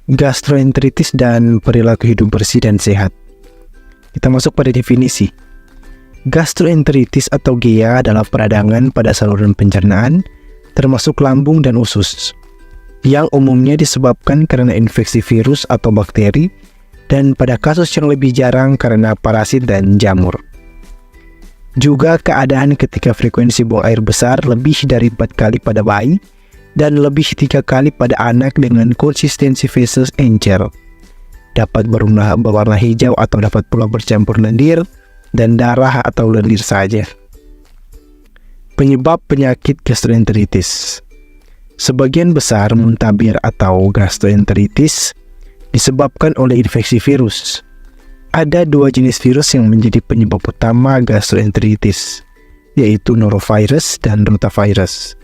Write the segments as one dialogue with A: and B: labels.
A: Gastroenteritis dan perilaku hidup bersih dan sehat. Kita masuk pada definisi. Gastroenteritis atau GEA adalah peradangan pada saluran pencernaan, termasuk lambung dan usus, yang umumnya disebabkan karena infeksi virus atau bakteri, dan pada kasus yang lebih jarang karena parasit dan jamur. Juga keadaan ketika frekuensi buang air besar lebih dari 4 kali pada bayi, dan lebih 3 kali pada anak dengan konsistensi feses encer. Dapat berwarna hijau atau dapat pula bercampur lendir dan darah atau lendir saja. Penyebab penyakit gastroenteritis. Sebagian besar muntabir atau gastroenteritis disebabkan oleh infeksi virus. Ada 2 jenis virus yang menjadi penyebab utama gastroenteritis, yaitu norovirus dan rotavirus.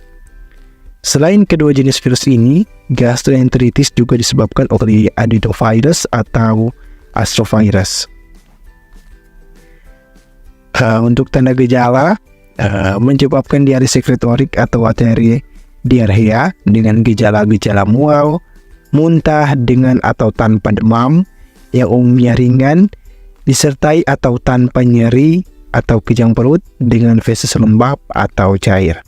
A: Selain kedua jenis virus ini, gastroenteritis juga disebabkan oleh adenovirus atau astrovirus. Untuk tanda gejala, menyebabkan diare sekretorik atau diarrhea dengan gejala-gejala mual, muntah dengan atau tanpa demam, yang umumnya ringan, disertai atau tanpa nyeri atau kejang perut dengan feses lembab atau cair.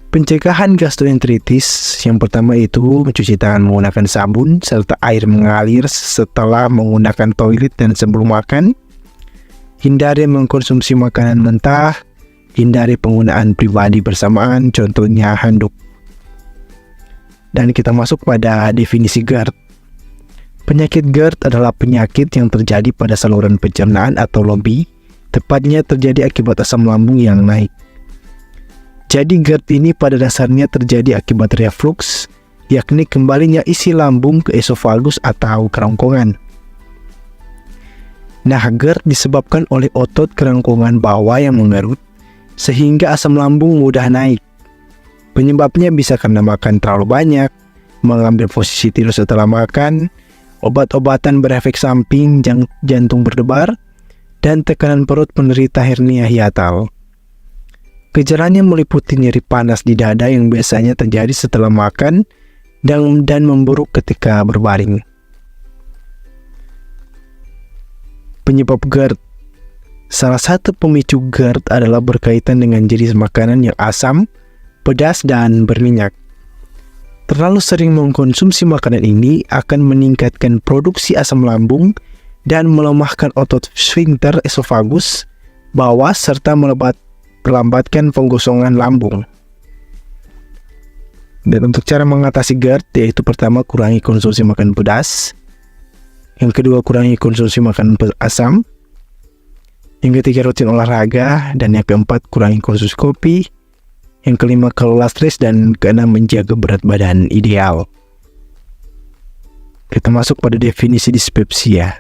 A: Pencegahan gastroenteritis yang pertama itu mencuci tangan menggunakan sabun serta air mengalir setelah menggunakan toilet dan sebelum makan. Hindari mengkonsumsi makanan mentah, hindari penggunaan pribadi bersamaan, contohnya handuk. Dan kita masuk pada definisi GERD. Penyakit GERD adalah penyakit yang terjadi pada saluran pencernaan atau lobi, tepatnya terjadi akibat asam lambung yang naik. Jadi GERD ini pada dasarnya terjadi akibat reflux, yakni kembalinya isi lambung ke esofagus atau kerongkongan. Nah, GERD disebabkan oleh otot kerongkongan bawah yang mengerut, sehingga asam lambung mudah naik. Penyebabnya bisa karena makan terlalu banyak, mengambil posisi tidur setelah makan, obat-obatan berefek samping, jantung berdebar, dan tekanan perut penderita hernia hiatal. Gejalanya meliputi nyeri panas di dada yang biasanya terjadi setelah makan dan memburuk ketika berbaring. Penyebab GERD. Salah satu pemicu GERD adalah berkaitan dengan jenis makanan yang asam, pedas, dan berminyak. Terlalu sering mengkonsumsi makanan ini akan meningkatkan produksi asam lambung dan melemahkan otot sphincter esofagus bawah serta melambatkan penggosongan lambung. Dan untuk cara mengatasi GERD, yaitu pertama, kurangi konsumsi makanan pedas. Yang kedua, kurangi konsumsi makanan asam. Yang ketiga, rutin olahraga. Dan yang keempat, kurangi konsumsi kopi. Yang kelima, kelola stres. Dan keenam, menjaga berat badan ideal. Kita masuk pada definisi dispepsia.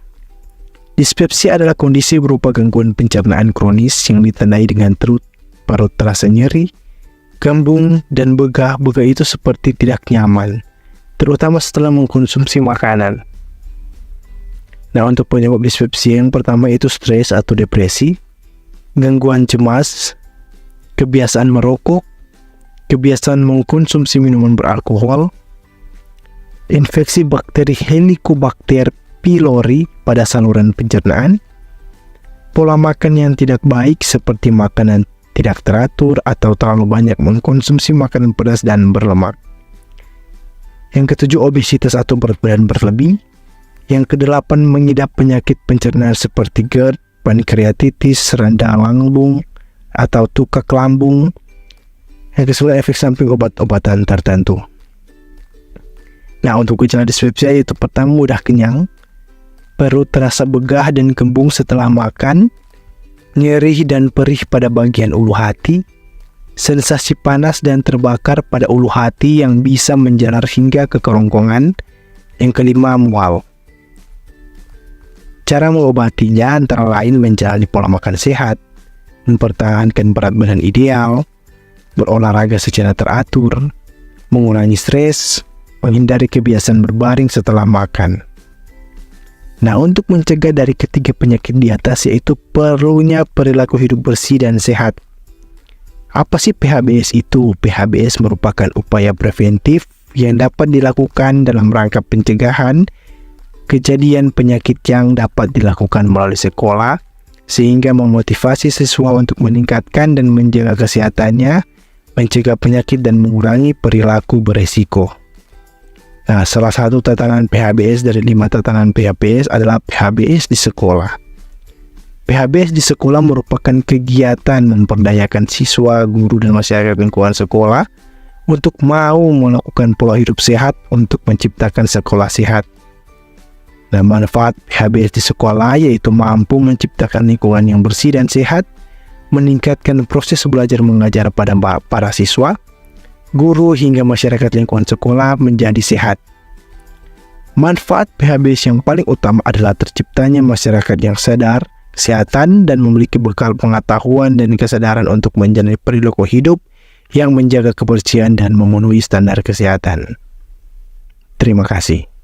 A: Dispepsia adalah kondisi berupa gangguan pencernaan kronis yang ditandai dengan perut terasa nyeri, kembung, dan begah. Begah itu seperti tidak nyaman, terutama setelah mengkonsumsi makanan. Nah, untuk penyebab dispepsia yang pertama itu stres atau depresi, gangguan cemas, kebiasaan merokok, kebiasaan mengkonsumsi minuman beralkohol, infeksi bakteri Helicobacter pylori pada saluran pencernaan, pola makan yang tidak baik seperti makanan tidak teratur atau terlalu banyak mengkonsumsi makanan pedas dan berlemak. Yang ketujuh, obesitas atau berat badan berlebih. Yang kedelapan, mengidap penyakit pencernaan seperti GERD, pankreatitis, radang lambung, atau tukak lambung. Yang kesembilan, efek samping obat-obatan tertentu. Nah, untuk gejala dispepsia itu pertama, mudah kenyang, perut terasa begah dan kembung setelah makan, nyeri dan perih pada bagian ulu hati, sensasi panas dan terbakar pada ulu hati yang bisa menjalar hingga ke kerongkongan. Yang kelima, mual. Cara mengobatinya antara lain menjalani pola makan sehat, mempertahankan berat badan ideal, berolahraga secara teratur, mengurangi stres, menghindari kebiasaan berbaring setelah makan. Nah, untuk mencegah dari ketiga penyakit di atas, yaitu perlunya perilaku hidup bersih dan sehat. Apa sih PHBS itu? PHBS merupakan upaya preventif yang dapat dilakukan dalam rangka pencegahan kejadian penyakit yang dapat dilakukan melalui sekolah, sehingga memotivasi siswa untuk meningkatkan dan menjaga kesehatannya, mencegah penyakit dan mengurangi perilaku beresiko. Nah, salah satu tantangan PHBS dari 5 tantangan PHBS adalah PHBS di sekolah. PHBS di sekolah merupakan kegiatan memperdayakan siswa, guru, dan masyarakat lingkungan sekolah untuk mau melakukan pola hidup sehat untuk menciptakan sekolah sehat. Dan manfaat PHBS di sekolah yaitu mampu menciptakan lingkungan yang bersih dan sehat, meningkatkan proses belajar mengajar pada para siswa, guru, hingga masyarakat lingkungan sekolah menjadi sehat. Manfaat PHBS yang paling utama adalah terciptanya masyarakat yang sadar kesehatan dan memiliki bekal pengetahuan dan kesadaran untuk menjalani perilaku hidup yang menjaga kebersihan dan memenuhi standar kesehatan. Terima kasih.